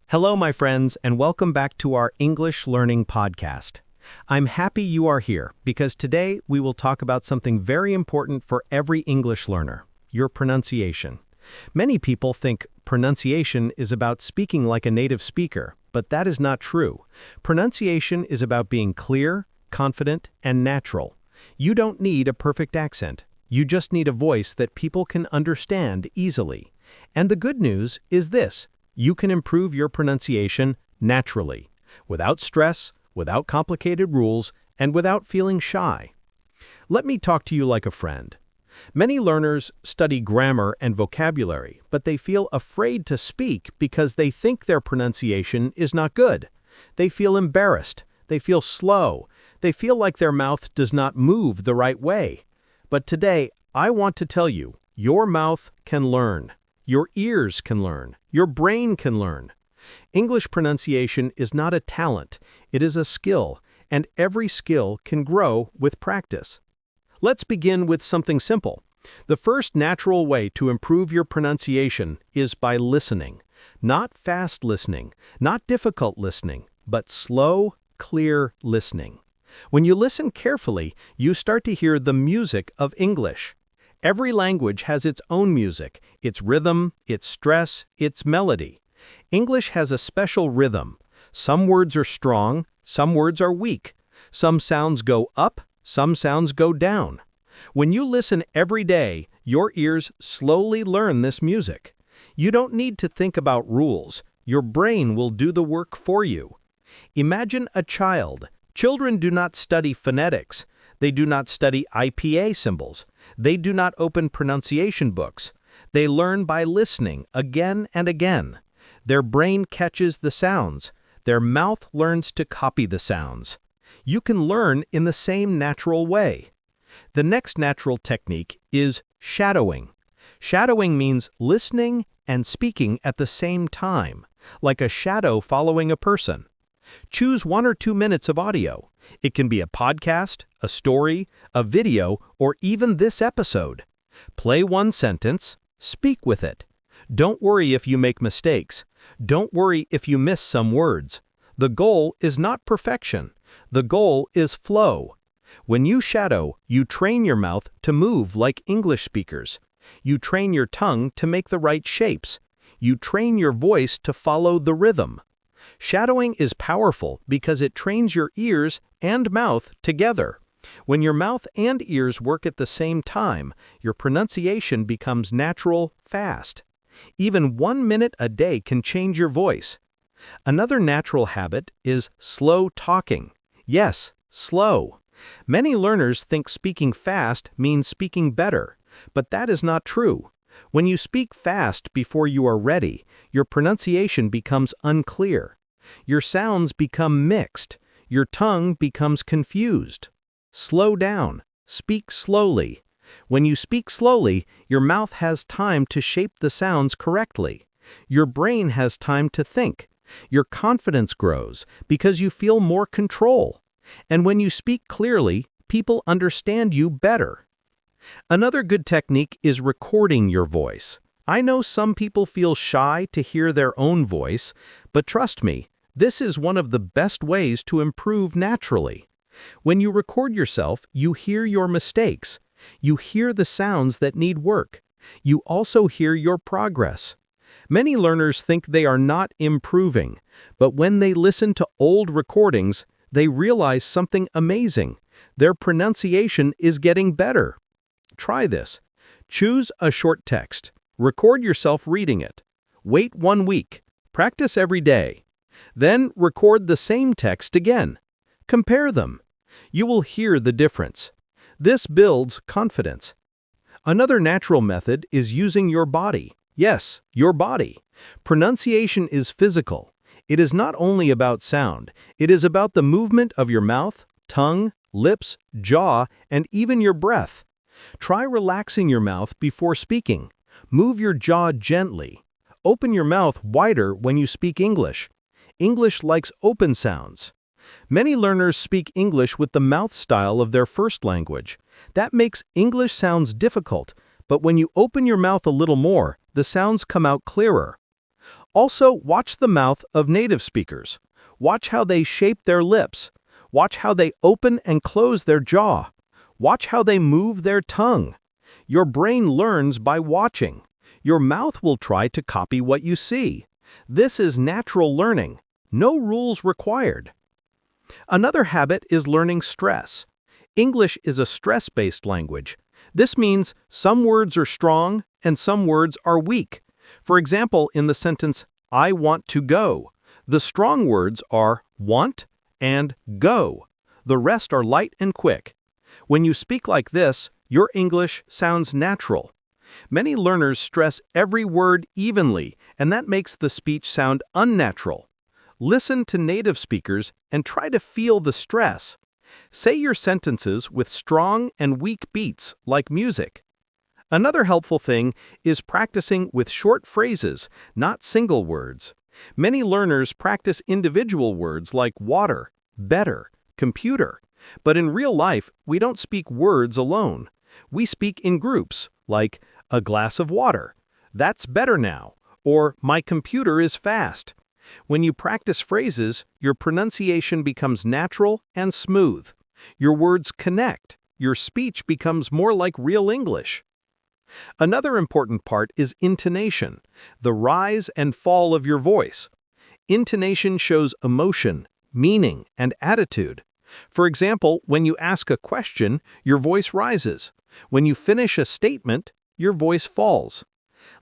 Hello, my friends, and welcome back to our English Learning Podcast. I'm happy you are here because today we will talk about something very important for every English learner, your pronunciation. Many people think pronunciation is about speaking like a native speaker, but that is not true. Pronunciation is about being clear, confident, and natural. You don't need a perfect accent. You just need a voice that people can understand easily. And the good news is this: you can improve your pronunciation naturally, without stress, without complicated rules, and without feeling shy. Let me talk to you like a friend. Many learners study grammar and vocabulary, but they feel afraid to speak because they think their pronunciation is not good. They feel embarrassed. They feel slow. They feel like their mouth does not move the right way. But today, I want to tell you, your mouth can learn. Your ears can learn. Your brain can learn. English pronunciation is not a talent. It is a skill, and every skill can grow with practice. Let's begin with something simple. The first natural way to improve your pronunciation is by listening. Not fast listening, not difficult listening, but slow, clear listening. When you listen carefully, you start to hear the music of English. Every language has its own music, its rhythm, its stress, its melody. English has a special rhythm. Some words are strong, some words are weak. Some sounds go up, some sounds go down. When you listen every day, your ears slowly learn this music. You don't need to think about rules. Your brain will do the work for you. Imagine a child. Children do not study phonetics. They do not study IPA symbols. They do not open pronunciation books. They learn by listening again and again. Their brain catches the sounds. Their mouth learns to copy the sounds. You can learn in the same natural way. The next natural technique is shadowing. Shadowing means listening and speaking at the same time, like a shadow following a person. Choose 1 or 2 minutes of audio. It can be a podcast, a story, a video, or even this episode. Play one sentence, speak with it. Don't worry if you make mistakes. Don't worry if you miss some words. The goal is not perfection. The goal is flow. When you shadow, you train your mouth to move like English speakers. You train your tongue to make the right shapes. You train your voice to follow the rhythm. Shadowing is powerful because it trains your ears and mouth together. When your mouth and ears work at the same time, your pronunciation becomes natural fast. Even 1 minute a day can change your voice. Another natural habit is slow talking. Yes, slow. Many learners think speaking fast means speaking better, but that is not true. When you speak fast before you are ready, your pronunciation becomes unclear. Your sounds become mixed. Your tongue becomes confused. Slow down. Speak slowly. When you speak slowly, your mouth has time to shape the sounds correctly. Your brain has time to think. Your confidence grows because you feel more control. And when you speak clearly, people understand you better. Another good technique is recording your voice. I know some people feel shy to hear their own voice, but trust me, this is one of the best ways to improve naturally. When you record yourself, you hear your mistakes. You hear the sounds that need work. You also hear your progress. Many learners think they are not improving, but when they listen to old recordings, they realize something amazing. Their pronunciation is getting better. Try this. Choose a short text. Record yourself reading it. Wait 1 week. Practice every day. Then record the same text again. Compare them. You will hear the difference. This builds confidence. Another natural method is using your body. Yes, your body. Pronunciation is physical. It is not only about sound. It is about the movement of your mouth, tongue, lips, jaw, and even your breath. Try relaxing your mouth before speaking. Move your jaw gently. Open your mouth wider when you speak English. English likes open sounds. Many learners speak English with the mouth style of their first language. That makes English sounds difficult, but when you open your mouth a little more, the sounds come out clearer. Also, watch the mouth of native speakers. Watch how they shape their lips. Watch how they open and close their jaw. Watch how they move their tongue. Your brain learns by watching. Your mouth will try to copy what you see. This is natural learning. No rules required. Another habit is learning stress. English is a stress-based language. This means some words are strong and some words are weak. For example, in the sentence, I want to go, the strong words are want and go. The rest are light and quick. When you speak like this, your English sounds natural. Many learners stress every word evenly, and that makes the speech sound unnatural. Listen to native speakers and try to feel the stress. Say your sentences with strong and weak beats, like music. Another helpful thing is practicing with short phrases, not single words. Many learners practice individual words like water, better, computer. But in real life, we don't speak words alone. We speak in groups, like a glass of water. That's better now. Or my computer is fast. When you practice phrases, your pronunciation becomes natural and smooth. Your words connect. Your speech becomes more like real English. Another important part is intonation, the rise and fall of your voice. Intonation shows emotion, meaning, and attitude. For example, when you ask a question, your voice rises. When you finish a statement, your voice falls.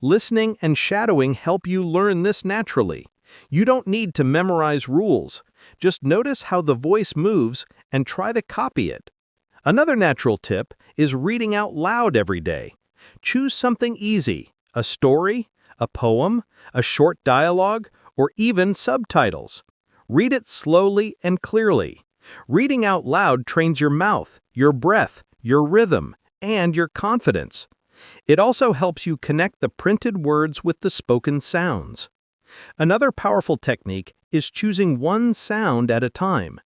Listening and shadowing help you learn this naturally. You don't need to memorize rules. Just notice how the voice moves and try to copy it. Another natural tip is reading out loud every day. Choose something easy, a story, a poem, a short dialogue, or even subtitles. Read it slowly and clearly. Reading out loud trains your mouth, your breath, your rhythm, and your confidence. It also helps you connect the printed words with the spoken sounds. Another powerful technique is choosing one sound at a time.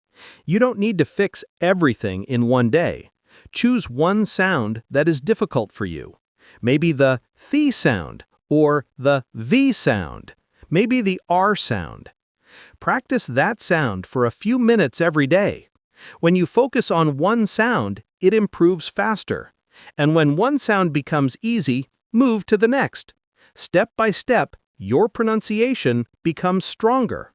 You don't need to fix everything in one day. Choose one sound that is difficult for you. Maybe the th sound or the v sound. Maybe the r sound. Practice that sound for a few minutes every day. When you focus on one sound, it improves faster. And when one sound becomes easy, move to the next. Step by step, your pronunciation becomes stronger.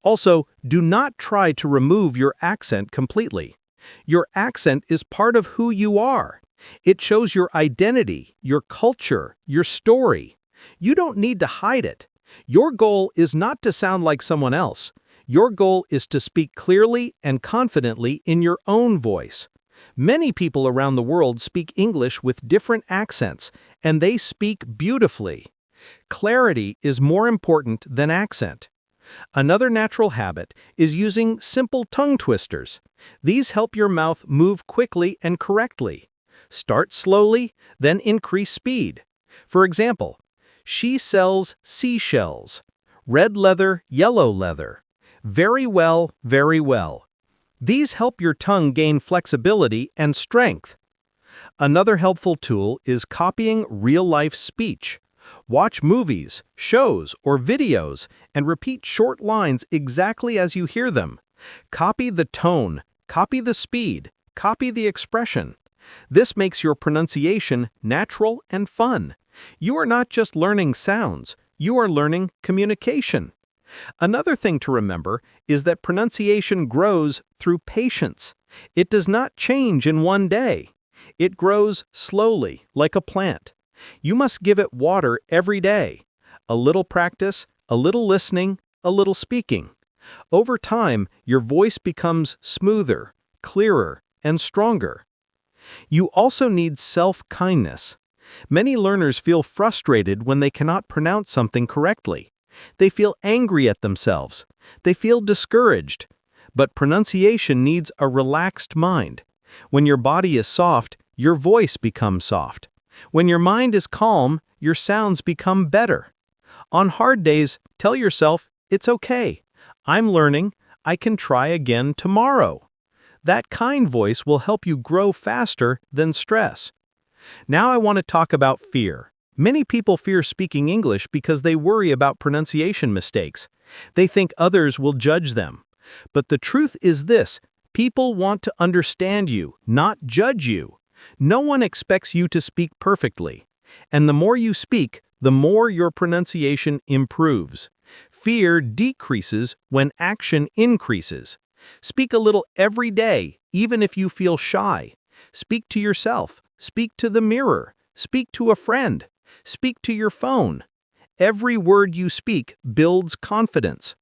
Also, do not try to remove your accent completely. Your accent is part of who you are. It shows your identity, your culture, your story. You don't need to hide it. Your goal is not to sound like someone else. Your goal is to speak clearly and confidently in your own voice. Many people around the world speak English with different accents, and they speak beautifully. Clarity is more important than accent. Another natural habit is using simple tongue twisters. These help your mouth move quickly and correctly. Start slowly, then increase speed. For example, she sells seashells. Red leather, yellow leather. Very well, very well. These help your tongue gain flexibility and strength. Another helpful tool is copying real-life speech. Watch movies, shows, or videos and repeat short lines exactly as you hear them. Copy the tone, copy the speed, copy the expression. This makes your pronunciation natural and fun. You are not just learning sounds, you are learning communication. Another thing to remember is that pronunciation grows through patience. It does not change in one day. It grows slowly, like a plant. You must give it water every day. A little practice, a little listening, a little speaking. Over time, your voice becomes smoother, clearer, and stronger. You also need self-kindness. Many learners feel frustrated when they cannot pronounce something correctly. They feel angry at themselves. They feel discouraged. But pronunciation needs a relaxed mind. When your body is soft, your voice becomes soft. When your mind is calm, your sounds become better. On hard days, tell yourself, it's okay. I'm learning. I can try again tomorrow. That kind voice will help you grow faster than stress. Now I want to talk about fear. Many people fear speaking English because they worry about pronunciation mistakes. They think others will judge them. But the truth is this: people want to understand you, not judge you. No one expects you to speak perfectly. And the more you speak, the more your pronunciation improves. Fear decreases when action increases. Speak a little every day, even if you feel shy. Speak to yourself. Speak to the mirror. Speak to a friend. Speak to your phone. Every word you speak builds confidence.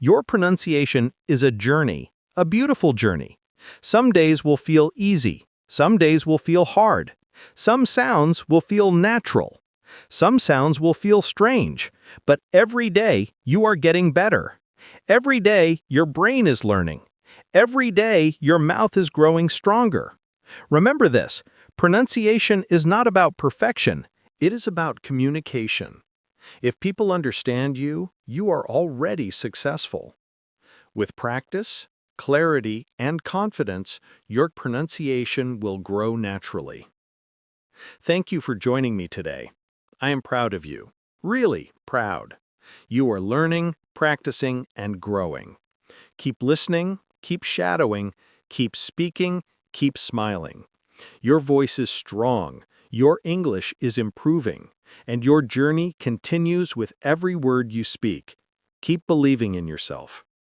Your pronunciation is a journey, a beautiful journey. Some days will feel easy. Some days will feel hard. Some sounds will feel natural. Some sounds will feel strange. But every day you are getting better. Every day your brain is learning. Every day your mouth is growing stronger. Remember this: pronunciation is not about perfection. It is about communication. If people understand you, you are already successful. With practice, clarity, and confidence, your pronunciation will grow naturally. Thank you for joining me today. I am proud of you. Really proud. You are learning, practicing, and growing. Keep listening, keep shadowing, keep speaking, keep smiling. Your voice is strong, your English is improving, and your journey continues with every word you speak. Keep believing in yourself.